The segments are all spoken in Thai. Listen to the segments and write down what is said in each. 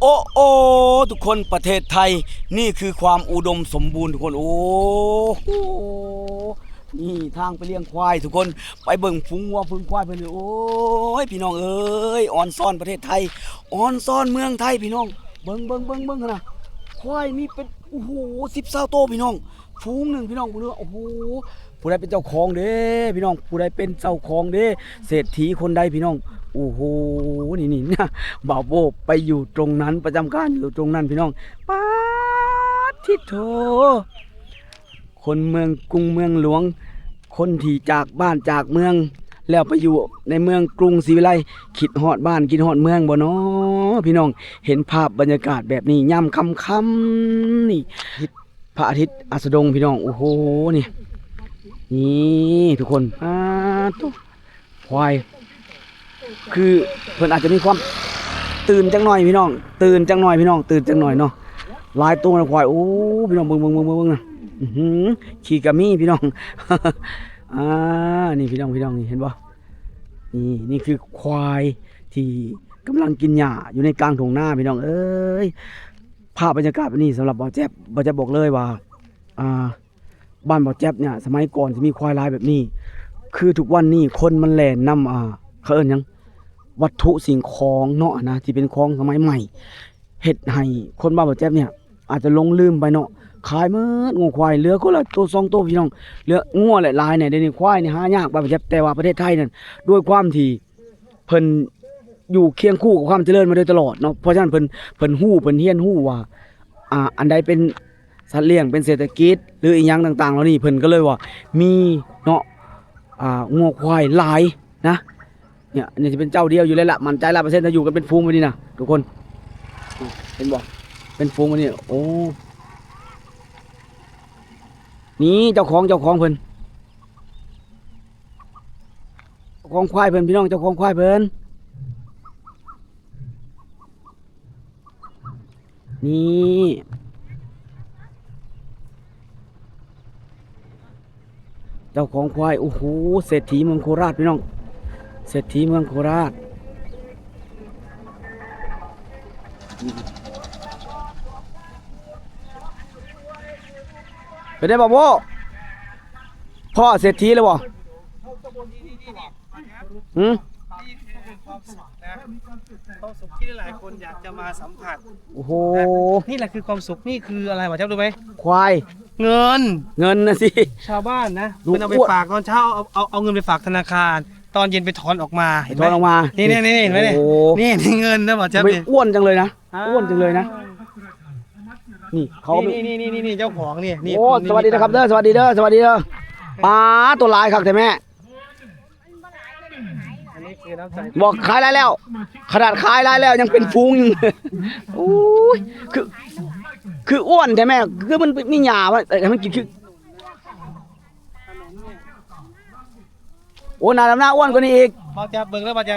โอ้โอ้ทุกคนประเทศไทยนี่คือความอุดมสมบูรณ์ทุกคนโอ้โหนี่ทางไปเลี้ยงควายทุกคนไปเบิ่งฝูงวัวฝูงควายเพิ่นเลยโอ้ยพี่น้องเอ้ยออนซ่อนประเทศไทยออนซ่อนเมืองไทยพี่น้องเบิ่งนะควายมีเป็นโอ้โห10-20โตวพี่น้องฝูงหนึ่งพี่น้องบ่รู้โอ้โหผู้ใดเป็นเจ้าของเด้พี่น้องผู้ใดเป็นเจ้าของเด้เศรษฐีคนใดพี่น้องโอ้โหนี่นะบ่าวโบไปอยู่ตรงนั้นประจำการอยู่ตรงนั้นพี่น้องป๊าดทิโถคนเมืองกรุงเมืองหลวงคนที่จากบ้านจากเมืองแล้วไปอยู่ในเมืองกรุงศรีวิไลคิดฮอดบ้านคิดฮอดเมืองบ่น้อพี่น้องเห็นภาพบรรยากาศแบบนี้ย่ำค่ำๆนี่พระอาทิตย์อัสดงพี่น้องโอ้โหนี่ทุกคนตุ๊ควายคือเพิ่นอาจจะมีความตื่นจังหน่อยพี่น้องตื่นจังหน่อยพี่น้องตื่นจังหน่อยเนาะหลายตัวนะควายโอ้พี่น้องเบิ่งนะขี่กะมี่พี่น้อง นี่พี่น้องนี่เห็นบ่นี่คือควายที่กำลังกินหญ้าอยู่ในกลางทุ่งนาพี่น้องเอ้ยภาพบรรยากาศแบบนี้สำหรับบ่าวแจ๊บบอกเลยว่าบ้านบ่าวแจ๊บเนี่ยสมัยก่อนจะมีควายลายแบบนี้คือทุกวันนี้คนมันแล่นนำเขาเอิ้นหยังวัตถุสิ่งของเนาะนะที่เป็นของสมัยใหม่เฮ็ดให้คนบ้านบ่าวแจ๊บเนี่ยอาจจะหลงลืมไปเนาะขายหมดงูควายเหลือคนละตัว2ตัวพี่น้องเหลืองัวหลายๆเนี่ยเดี๋ยวนี้ควายนี่หายากบ้านบ่าวแจ๊บแต่ว่าประเทศไทยนั่นด้วยความที่เพิ่นอยู่เคียงคู่กับความเจริญมาโดยตลอดเนาะเพราะฉะนั้นเพิ่นฮู้เพิ่นเรียนฮู้ว่าอันใดเป็นสัตว์เลี้ยงเป็นเศรษฐกิจหรืออีหยังต่างๆเหล่านี้เพิ่นก็เลยว่ามีเนาะงัวควายหลายนะเนี่ยนี่จะเป็นเจ้าเดียวอยู่เลยล่ะมั่นใจ100%ถ้าอยู่กันเป็นฝูงแบบนี้นะทุกคนเห็นบ่เป็นฝูงแบบนี้โอ้นี่เจ้าของเพิ่นเจ้าของควายเพิ่นพี่น้องเจ้าของควายเพิ่นนี่เจ้าของควายโอ้โหเศรษฐีเมืองโคราชพี่น้องเศรษฐีเมืองโคราชไปได้บ่าวโบพ่อเศรษฐีเลยบ่หืมความสุขที่หลายคนอยากจะมาสัมผัสโอ้โหนี่แหละคือความสุขนี่คืออะไรหมอเจ้ารู้ไหมควายเงินนะสิชาวบ้านนะมันเอาไปฝากตอนเช้าเอาเงินไปฝากธนาคารตอนเย็นไปถอนออกมาถอนออกมานี่เห็นไหมนี่เงินนะหมอเจ้าไม่อ้วนจังเลยนะอ้วนจังเลยนะนี่เขานี่เจ้าของนี่โอ้สวัสดีนะครับเด้อสวัสดีเด้อปลาตัวลายครับแต่แม่บอกขายได้แล้วขนาดขายได้แล้วยังเป็นฟูงอยู่โอ้ยคืออ้วนแต่แม่คือมันมีหญ้าว่าแต่มันกินคือโอ้หน้าอ้วนกว่านี้อีกบอจะเบิ่งแล้วบอจะ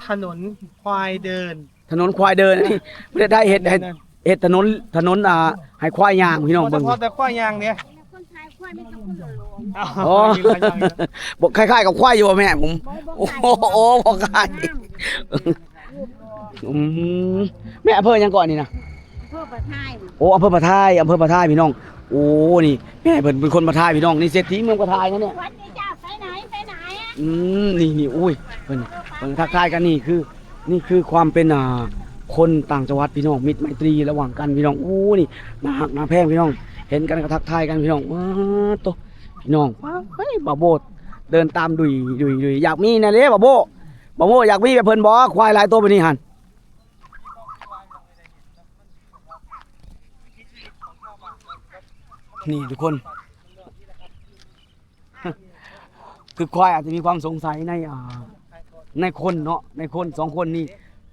ถนนควายเดินนี่ประเทศไทยเฮ็ดถนนให้ควายย่างพี่น้องเบิ่งแต่ควายย่างเนี่ยอ๋อบอกคล้ายๆกับควายอยู่แม่ผมโอ้โหพอคล้ายแม่อำเภอยังก่อนนี่นะอำเภอประทายโอ้อำเภอประทายพี่น้องโอ้นี่แม่เป็นคนประทายพี่น้องนี่เศรษฐีเมืองประทายนะเนี่ยวันนี้เจ้าไปไหนอ่ะนี่อุ้ยเพิ่นทักทายกันนี่คือความเป็นคนต่างจังหวัดพี่น้องมิตรไมตรีระหว่างกันพี่น้องโอ้นี่น่าฮักน่าแพงพี่น้องเห็นกันก็ทักทายกันพี่น้องว้าโตพี่น้องเฮ้ยบ่าวโบเดินตามดุยอยากมีนะเด้บ่าวโบอยากมีแบบเพิ่นบ่ควายหลายตัวแบบนี้หั่นนี่ทุกคนคือควายอาจจะมีความสงสัยในคนเนาะในคน2คนนี่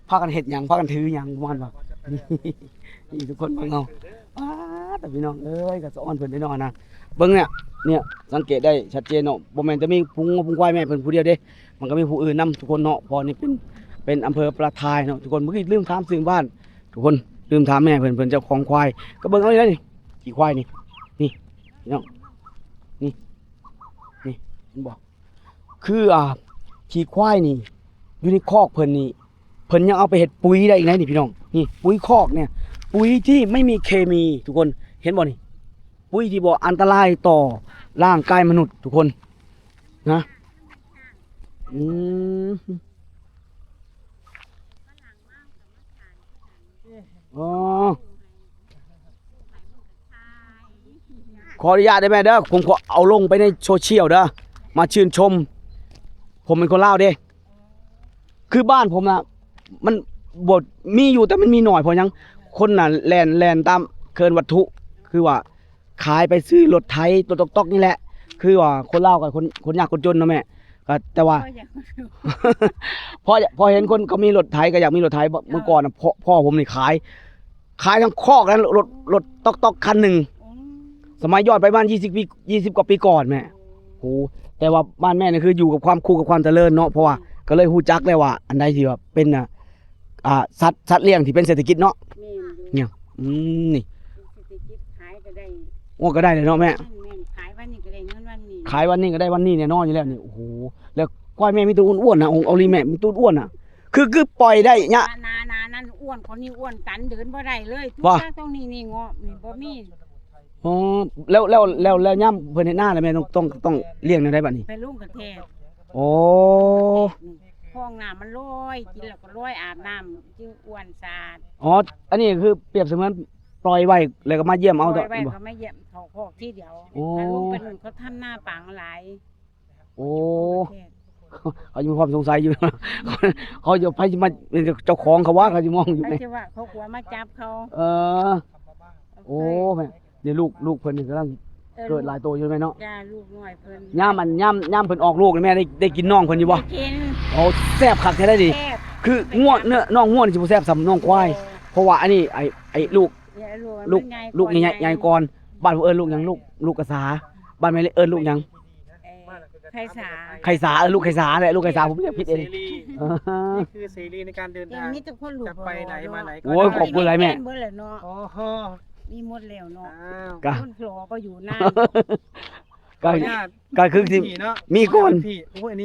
พากันเฮ็ดหยังพากันถือหยังประมาณว่านี่ทุกคนเบิ่งเอาแต่พี่น้องเอ้ยก็สะอ้อนเพิ่นได้นอนนะเบิ่งเนี่ยสังเกตได้ชัดเจนเนาะบ่แม่นจะมีพุงควายแม่เพิ่นผู้เดียวเด้มันก็มีผู้อื่นนํทุกคนเนาะพอนี่เป็นอำเภอประทายเนาะทุกคนเมื่อกี้ลืมถามซื้อบ้านทุกคนลืมถามแม่เพิ่นเจ้าของควายก็เบิ่งเอาเลยนี่กี่ควายนี่พี่น้องนี่เห็นบ่คือขี่ควายนี่อยู่ในคอกเพิ่น พิ่นยังเอาไปเฮ็ดปุ๋ยได้อีกนะนี่พี่น้องนี่ปุ๋ยคอกเนี่ยปุ๋ยที่ไม่มีเคมีทุกคนเห็นบ่นี่ปุ๋ยที่บ่อันตรายต่อร่างกายมนุษย์ทุกคนนะอ๋อขออนุญาตได้ไหมเด้อผมขอเอาลงไปในโซเชียลเด้อมาชื่นชม ผมเป็นคนลาวเด้คือบ้านผมนะมันบทมีอยู่แต่มันมีหน่อยเพราะยังคนน่ะแลนตามเคินวัตถุคือว่าขายไปซื้อรถไถตัวตอกๆนี่แหละคือว่าคนลาวกับคนยากคนจนเนาะแม่ก็แต่ว่า พอเห็นคนก็มีรถไถก็อยากมีรถไถเมื่อก่อนน่ะพ่อผมนี่ขายทั้งคอกแล้วรถตอกคันหนึ่งสมัยย้อนไปบ้าน20 กว่าปีก่อนแม่โหแต่ว่าบ้านแม่นี่คืออยู่กับความคู่กับความเจริญเนาะเพราะว่าก็เลยฮู้จักได้ว่าอันใดที่ว่าเป็นสัตว์เลี้ยงที่เป็นเศรษฐกิจเนาะเนี่ยนี่ เศรษฐกิจขายก็ได้ โอ้ก็ได้เลยเนาะแม่ แม่นขายวันนี้ก็ได้เงินวันนี้ ขายวันนี้ก็ได้วันนี้แน่นอนอยู่แล้วนี่โอ้โหแล้วควายแม่มีตัวอ้วนๆนะองค์เอาลีแม่มีตัวอ้วนน่ะคือปล่อยได้เนี่ย นานั่นอ้วนคนนี้อ้วนกันเดินบ่ได้เลยทุก ว่า ตรงนี้นี่เงาะนี่บ่มี อ๋อแล้วย่ำเพิ่นเฮ็ดหน้าแล้วแม่ต้องเลี้ยงได้บัดนี้ ไปลุงกระแทก โอ้ ห้องน้ำมันลอยกินแล้วก็ลอยอาบน้ำจึงอ้วนสะอาด อ๋ออันนี้คือเปรียบเสมือนปล่อยไว้แล้วก็มาเยี่ยมเอา ล ต่ อยไว้ บ่ ก็ไม่เยี่ยมเขาคอกที่เดียว โอ้ ถ้าลุงเป็นเขาทำหน้าปังหลาย โอ้ กระแทก เขาจะมีความสงสัยอยู่ เขาจะไปมาเป็นเจ้าของเขาว่าเขาจะมองอยู่ ไป ไง ที่ว่าเขากลัวมาจับเขา เออโอ้แม่เดี๋ยวลูกเพิ่นนี่กำลังเกิดหลายโตอยู่แม่เนาะ จ้าลูกน้อยเพิ่น ย่ามเพิ่นออกลูกนี่แม่ได้กินน้องเพิ่นอยู่บ่ กิน โอ้แซ่บคักแท้ได้ดิ แซ่บ คือง่วนเนื้อน้องง่วนสิบ่แซ่บสำน้องควายเพราะว่าอันนี้ไอ้ลูก เนี่ย ลูก มัน ลูกใหญ่ก่อนบ้านผมเอิ้นลูกหยังลูกกระสาบ้านแม่เอิ้นลูกหยัง ไข่สา ไข่สาลูกไข่สาแหละลูกไข่สาผมเรียกผิดเอง เสรี เออ นี่คือเสรีในการเดิน เดี๋ย ทาว ง นี้ทุกคนลูก จะไปไหนมาไหนก็ โอ้ยขอบคุณหลายแม่ เบิดแล้วเนาะ โอ้โห มีหมดแล้วเนาะ อ้าว ก็ คนโผล่ก็อยู่หน้า ก็ ขออนุญาต ก็คือสิ พี่เนาะ มีก่อน พี่โอ้ยอัน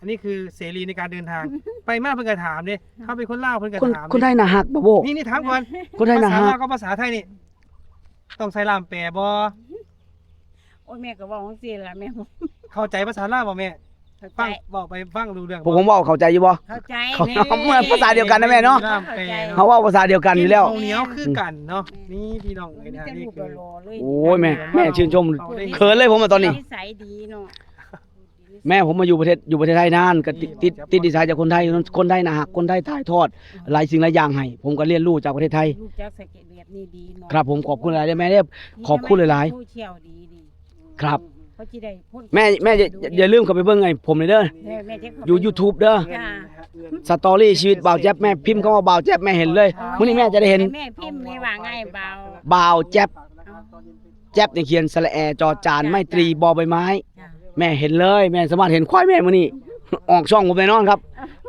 นี้คือเสรีในการเดินทาง ไปมากเพิ่นก็ถามเด้ถ้าเป็นคนลาวเพิ่นก็ คน ถาม คนไทยน่าฮักบ่โบ นี่ถามก่อน คนไทยน่า ภาษา ฮั ลาก วกับภาษาไทยนี่ต้องใส่ลามแปลบ่ โอ้ยแม่ก็บอกจังซี่ล่ะแม่บ่ เข้าใจภาษาลาวบ่แม่ เข้าใจ ฟังบอกไปฟังรู้เรื่อง ผมเว้าเข้าใจอยู่บ่ เข้าใจ เขาเหมือนภาษาเดียวกันนะแม่เนาะ ลามแปล เขาเว้าภาษาเดียวกันอยู่แล้ว กินข้าวเหนียวคือกันเนาะนี่พี่น้อง มี เอ้ยนะ แต่ นี่ ลูก คือ หล่อๆเลย โอ้ยแม่ชื่นชม เอาได้ เขินเลยผมอะตอนนี้ นิสัยดีเนาะ แม่ผมมาอยู่ประเทศไทยนานก็ติดนิสัยจากคนไทยคนไทยน่าฮักคนไทยถ่ายทอดหลายสิ่งหลายอย่างให้ผมก็เรียนรู้จากประเทศไทย ลูกจักสะเก็ดแบบนี้ดีเนาะ ครับผมขอบคุณหลายๆแม่เด้อ ขอบคุณหลายๆ ผู้เชี่ยวดี ครับ เขาสิได้พูด แม่อย่าลืมเข้าไปเบิ่งไอ้ผมเลยเด้อ แม่จะเข้าไป อยู่ YouTube เด้อ จ้า สตอรี่ชีวิตบ่าวแจ๊บแม่พิมพ์คำว่าบ่าวแจ๊บแม่เห็นเลยมื้อนี้แม่จะได้เห็น แม่พิมพ์นี่ว่าไงเบา บ่าวแจ๊บ เอา แจ๊บนี่เขียนสระแอจอจานไม่ตรีบอใบไม้ จ้า แม่เห็นเลยแม่สามารถเห็นควายแม่มื้อนี้ ออกช่องผมแน่นอนครับ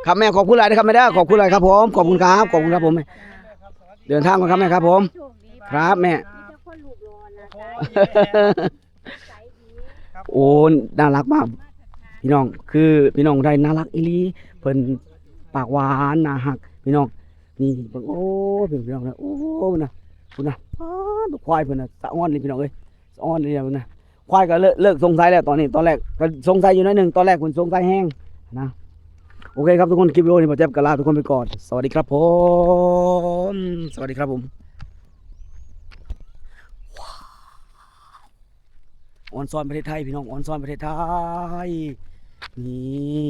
ครับแม่ขอบคุณหลายนะครับแม่เด้อขอบคุณหลายครับผมขอบคุณครับขอบคุณครับผมแม่เดินทางก่อนครับแม่ครับผม โชคดี ครับแม่ มีแต่คนลูกหล่อนะจ๊ะใสดี โอ้น่ารักมากพี่น้องคือพี่น้องได้น่ารักอีหลีเพิ่นปากหวานน่าฮักพี่น้องนี่เพิ่นโอ้พี่น้องนะโอ้นะคุณนะอ้าวควายเพิ่นน่ะสะอ้อนเลยพี่น้องเอ้ยสะอ้อนเลยนะควายก็เลิกสงสัยแล้วตอนนี้ตอนแรกก็สงสัยอยู่หน้อยหนึงตอนแรกเพิ่นสงสัยแห้งนะโอเคครับทุกคนคลิปวิดีโอนี้ผมแจ๊บก็ลาทุกคนไปก่อนสวัสดีครับผมสวัสดีครับผมออนซอนประเทศไทยพี่น้องออนซอนประเทศไทยนี่